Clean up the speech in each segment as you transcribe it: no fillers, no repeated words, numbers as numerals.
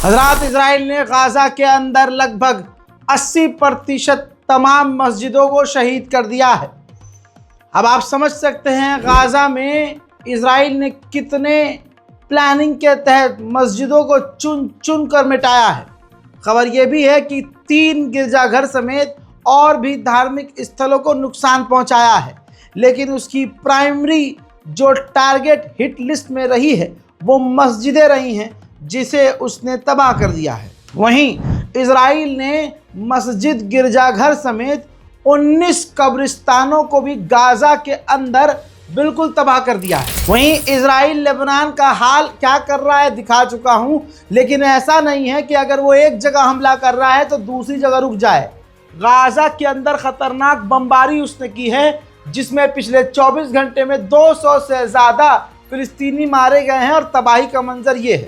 हजरात, इजराइल ने गाजा के अंदर लगभग 80% तमाम मस्जिदों को शहीद कर दिया है। अब आप समझ सकते हैं गाजा में इजराइल ने कितने प्लानिंग के तहत मस्जिदों को चुन चुन कर मिटाया है। खबर यह भी है कि 3 गिरजाघर समेत और भी धार्मिक स्थलों को नुकसान पहुंचाया है, लेकिन उसकी प्राइमरी जो टारगेट हिट लिस्ट में रही है वो मस्जिदें रही हैं, जिसे उसने तबाह कर दिया है। वहीं इजराइल ने मस्जिद, गिरजाघर समेत 19 कब्रिस्तानों को भी गाजा के अंदर बिल्कुल तबाह कर दिया है। वहीं इजराइल लेबनान का हाल क्या कर रहा है दिखा चुका हूं, लेकिन ऐसा नहीं है कि अगर वो एक जगह हमला कर रहा है तो दूसरी जगह रुक जाए। गाजा के अंदर खतरनाक बमबारी उसने की है, जिसमें पिछले 24 घंटे में 200 से ज़्यादा फिलिस्तीनी मारे गए हैं और तबाही का मंजर ये है।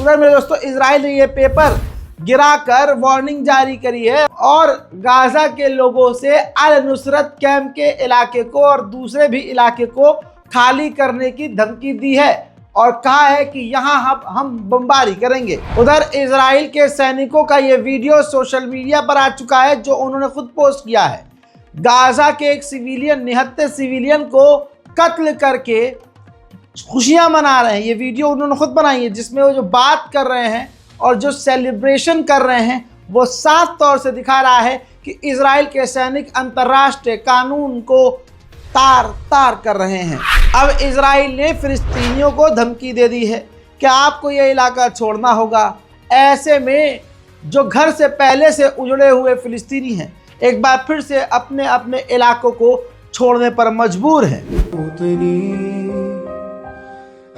उधर मेरे दोस्तों, इजराइल ने ये पेपर गिराकर वार्निंग जारी करी है और गाजा के लोगों से अल नुसरत कैंप के इलाके को और दूसरे भी इलाके को खाली करने की धमकी दी है और कहा है कि यहाँ हम बमबारी करेंगे। उधर इजराइल के सैनिकों का ये वीडियो सोशल मीडिया पर आ चुका है, जो उन्होंने खुद पोस्ट किया है। गाजा के एक सिविलियन, निहत्थे सिविलियन को कत्ल करके खुशियां मना रहे हैं। ये वीडियो उन्होंने खुद बनाई है, जिसमें वो जो बात कर रहे हैं और जो सेलिब्रेशन कर रहे हैं वो साफ तौर से दिखा रहा है कि इजराइल के सैनिक अंतर्राष्ट्रीय कानून को तार तार कर रहे हैं। अब इजराइल ने फिलिस्तीनियों को धमकी दे दी है कि आपको ये इलाका छोड़ना होगा। ऐसे में जो घर से पहले से उजड़े हुए फिलिस्तीनी हैं, एक बार फिर से अपने अपने इलाकों को छोड़ने पर मजबूर हैं।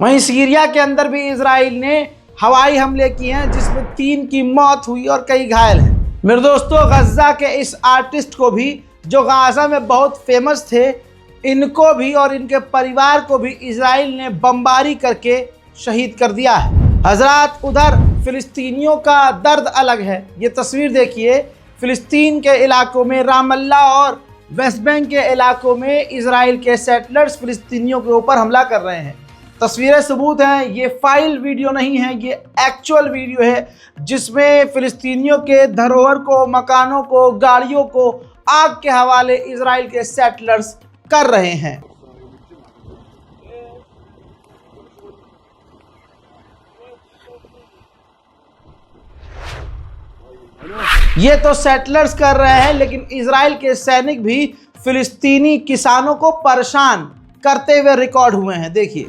वहीं सीरिया के अंदर भी इजराइल ने हवाई हमले किए हैं, जिसमें 3 की मौत हुई और कई घायल हैं। मेरे दोस्तों, गज्जा के इस आर्टिस्ट को भी, जो गाजा में बहुत फेमस थे, इनको भी और इनके परिवार को भी इजराइल ने बमबारी करके शहीद कर दिया है। हजरात, उधर फिलिस्तीनियों का दर्द अलग है। ये तस्वीर देखिए, फिलिस्तीन के इलाकों में, रामल्ला और वेस्ट बैंक के इलाकों में इजराइल के सेटलर्स फिलिस्तीनियों के ऊपर हमला कर रहे हैं। तस्वीरें सबूत हैं, ये फाइल वीडियो नहीं है, ये एक्चुअल वीडियो है, जिसमें फिलिस्तीनियों के धरोहर को, मकानों को, गाड़ियों को आग के हवाले इजराइल के सेटलर्स कर रहे हैं। ये तो सेटलर्स कर रहे हैं, लेकिन इजराइल के सैनिक भी फिलिस्तीनी किसानों को परेशान करते हुए रिकॉर्ड हुए हैं। देखिए,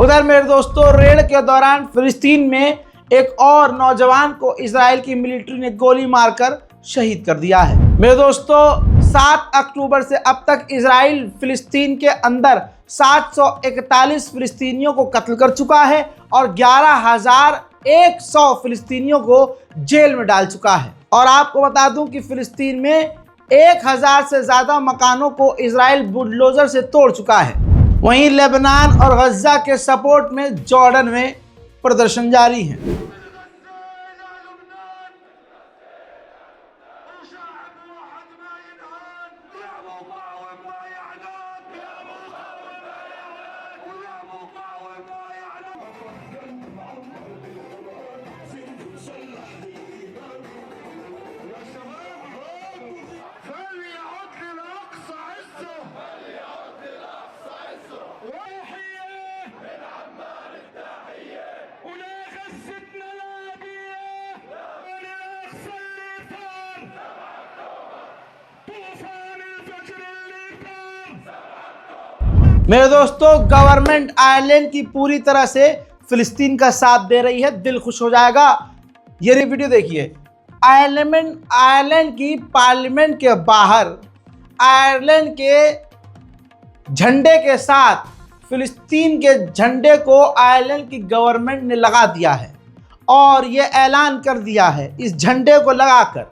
उधर मेरे दोस्तों, रेड के दौरान फिलिस्तीन में एक और नौजवान को इजराइल की मिलिट्री ने गोली मारकर शहीद कर दिया है। मेरे दोस्तों, 7 अक्टूबर से अब तक इजराइल फिलिस्तीन के अंदर 741 फिलिस्तीनियों को कत्ल कर चुका है और 11,100 फिलिस्तीनियों को जेल में डाल चुका है। और आपको बता दूं कि फिलिस्तीन में 1,000 से ज़्यादा मकानों को इजराइल बुलडोजर से तोड़ चुका है। वहीं लेबनान और गजा के सपोर्ट में जॉर्डन में प्रदर्शन जारी है। मेरे दोस्तों, गवर्नमेंट आयरलैंड की पूरी तरह से फिलिस्तीन का साथ दे रही है, दिल खुश हो जाएगा। ये वीडियो देखिए। आयरलैंड की पार्लियामेंट के बाहर आयरलैंड के झंडे के साथ फिलिस्तीन के झंडे को आयरलैंड की गवर्नमेंट ने लगा दिया है और ये ऐलान कर दिया है इस झंडे को लगाकर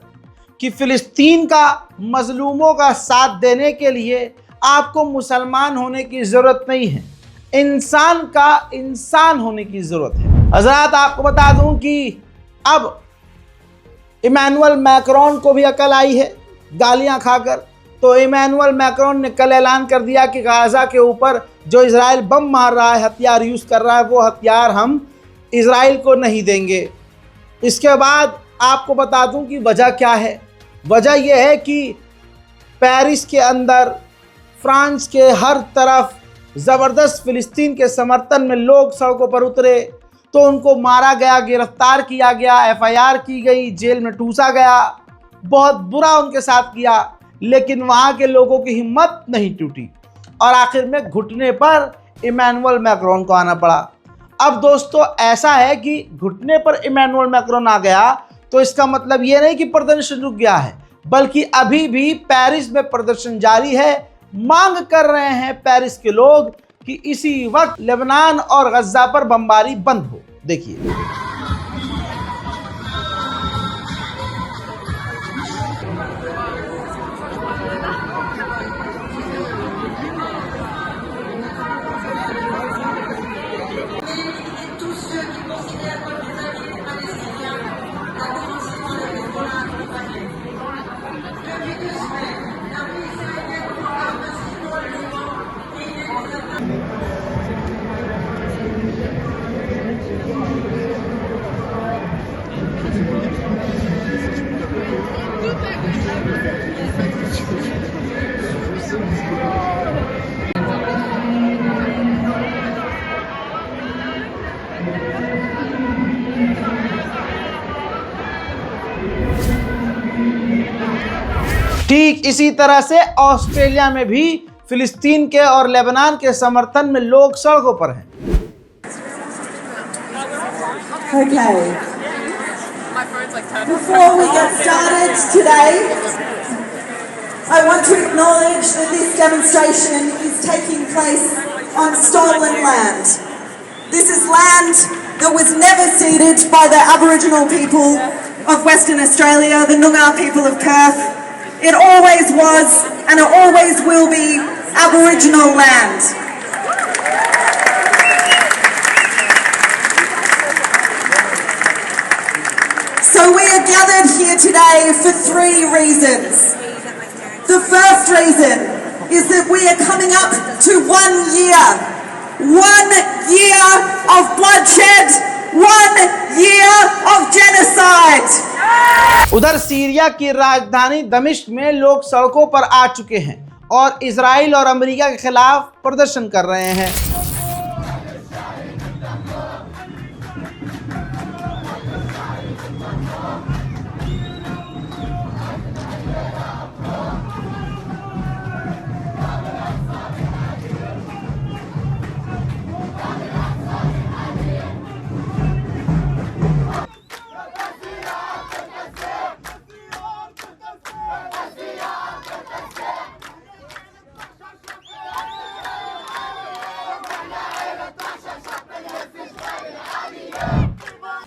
कि फिलिस्तीन का मजलूमों का साथ देने के लिए आपको मुसलमान होने की ज़रूरत नहीं है, इंसान का इंसान होने की ज़रूरत है। हज़रात, आपको बता दूं कि अब इमैनुअल मैक्रोन को भी अकल आई है गालियां खाकर। तो इमैनुअल मैक्रोन ने कल ऐलान कर दिया कि गाज़ा के ऊपर जो इजराइल बम मार रहा है, हथियार यूज़ कर रहा है, वो हथियार हम इजराइल को नहीं देंगे। इसके बाद आपको बता दूं कि वजह क्या है। वजह यह है कि पेरिस के अंदर, फ्रांस के हर तरफ ज़बरदस्त फिलिस्तीन के समर्थन में लोग सड़कों पर उतरे तो उनको मारा गया, गिरफ्तार किया गया, FIR की गई, जेल में ठूसा गया, बहुत बुरा उनके साथ किया। लेकिन वहाँ के लोगों की हिम्मत नहीं टूटी और आखिर में घुटने पर इमैनुअल मैक्रोन को आना पड़ा। अब दोस्तों, ऐसा है कि घुटने पर इमैनुअल मैक्रोन आ गया तो इसका मतलब ये नहीं कि प्रदर्शन रुक गया है, बल्कि अभी भी पेरिस में प्रदर्शन जारी है। मांग कर रहे हैं पेरिस के लोग कि इसी वक्त लेबनान और गजा पर बमबारी बंद हो। देखिए। ठीक इसी तरह से ऑस्ट्रेलिया में भी फिलिस्तीन के और लेबनान के समर्थन में लोग सड़कों पर हैं। Okay. Before we get started today, I want to acknowledge that this demonstration is taking place on stolen land. This is land that was never ceded by the Aboriginal people of Western Australia, the Noongar people of Perth. It always was and it always will be Aboriginal land. So we are gathered here today for 3 reasons. The first reason is that we are coming up to 1 year. 1 year of bloodshed. 1 year of genocide. उधर Syria की राजधानी दमिश्क में लोग सड़कों पर आ चुके हैं और इजराइल और अमेरिका के खिलाफ प्रदर्शन कर रहे हैं।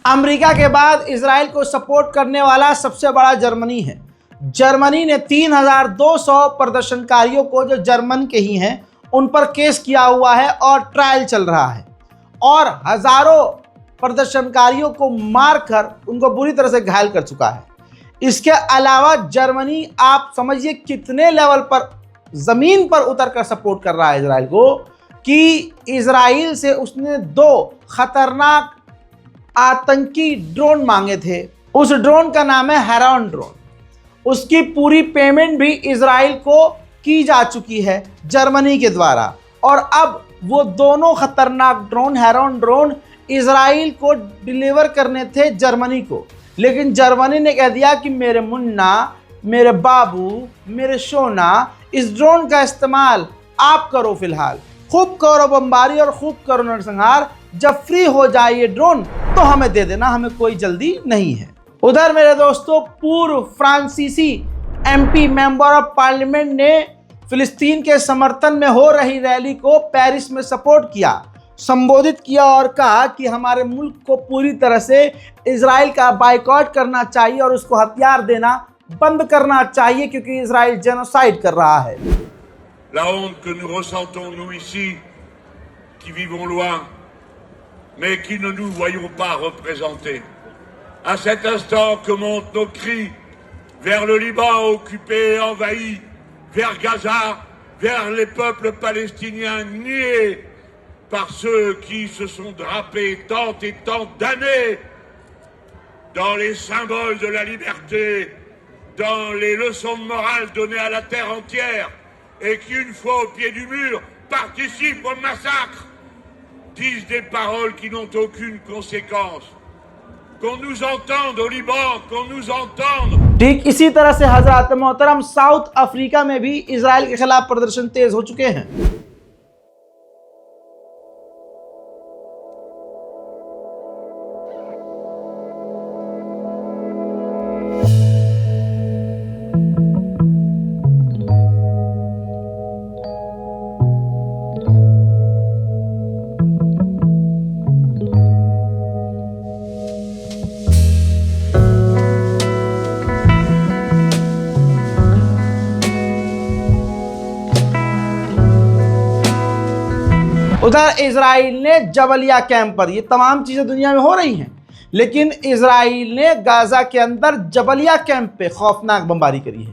अमेरिका के बाद इजराइल को सपोर्ट करने वाला सबसे बड़ा जर्मनी है। जर्मनी ने 3200 प्रदर्शनकारियों को, जो जर्मन के ही हैं, उन पर केस किया हुआ है और ट्रायल चल रहा है और हजारों प्रदर्शनकारियों को मारकर उनको बुरी तरह से घायल कर चुका है। इसके अलावा जर्मनी, आप समझिए कितने लेवल पर ज़मीन पर उतर कर सपोर्ट कर रहा है इजराइल को, कि इजराइल से उसने 2 खतरनाक आतंकी ड्रोन मांगे थे। उस ड्रोन का नाम है हेरॉन ड्रोन। उसकी पूरी पेमेंट भी इजराइल को की जा चुकी है जर्मनी के द्वारा और अब वो दोनों खतरनाक ड्रोन, हेरॉन ड्रोन, इजराइल को डिलीवर करने थे जर्मनी को। लेकिन जर्मनी ने कह दिया कि मेरे मुन्ना, मेरे बाबू, मेरे सोना, इस ड्रोन का इस्तेमाल आप करो, फिलहाल खूब करो बमबारी और खूब करो नरसंहार, जब फ्री हो जाए ये ड्रोन तो हमें दे देना, हमें कोई जल्दी नहीं है। उधर मेरे दोस्तों, पूर्व फ्रांसीसी एमपी, मेंबर ऑफ पार्लियामेंट, ने फिलिस्तीन के समर्थन में हो रही रैली को पेरिस में सपोर्ट किया, संबोधित किया और कहा कि हमारे मुल्क को पूरी तरह से इजराइल का बायकॉट करना चाहिए और उसको हथियार देना बंद करना चाहिए क्योंकि इजराइल जेनोसाइड कर रहा है। La honte que nous ressentons, nous ici, qui vivons loin, mais qui ne nous voyons pas représentés. À cet instant que montent nos cris vers le Liban occupé et envahi, vers Gaza, vers les peuples palestiniens niés par ceux qui se sont drapés tant et tant d'années dans les symboles de la liberté, dans les leçons de morale données à la terre entière, et qui, une fois au pied du mur, participent au massacre, disent des paroles qui n'ont aucune conséquence. Qu'on nous entende au Liban, qu'on nous entende. ठीक इसी तरह से हजरत मोहतरम, south Africa में भी Israel के खिलाफ प्रदर्शन तेज हो चुके हैं। उधर इजराइल ने जबलिया कैंप पर, ये तमाम चीज़ें दुनिया में हो रही हैं, लेकिन इजराइल ने गाजा के अंदर जबलिया कैंप पे खौफनाक बमबारी करी है।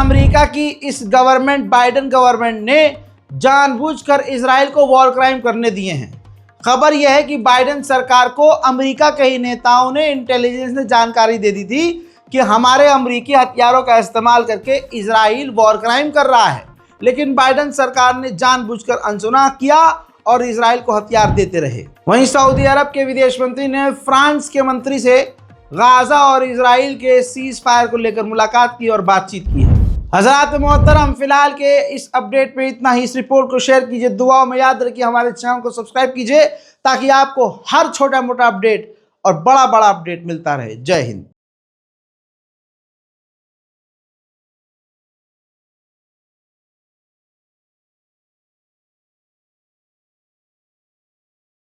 अमेरिका की इस गवर्नमेंट, बाइडेन गवर्नमेंट ने जानबूझकर इजराइल को वॉर क्राइम करने दिए हैं। खबर यह है कि बाइडेन सरकार को अमेरिका के ही नेताओं ने, इंटेलिजेंस ने जानकारी दे दी थी कि हमारे अमेरिकी हथियारों का इस्तेमाल करके इजराइल वॉर क्राइम कर रहा है, लेकिन बाइडेन सरकार ने जानबूझकर अनसुना किया और इजराइल को हथियार देते रहे। वहीं सऊदी अरब के विदेश मंत्री ने फ्रांस के मंत्री से गाजा और इजराइल के सीज फायर को लेकर मुलाकात की और बातचीत की है। हज़रात मोहतरम, फिलहाल के इस अपडेट में इतना ही। इस रिपोर्ट को शेयर कीजिए, दुआओं में याद रखिए, हमारे चैनल को सब्सक्राइब कीजिए ताकि आपको हर छोटा मोटा अपडेट और बड़ा बड़ा अपडेट मिलता रहे। जय हिंद।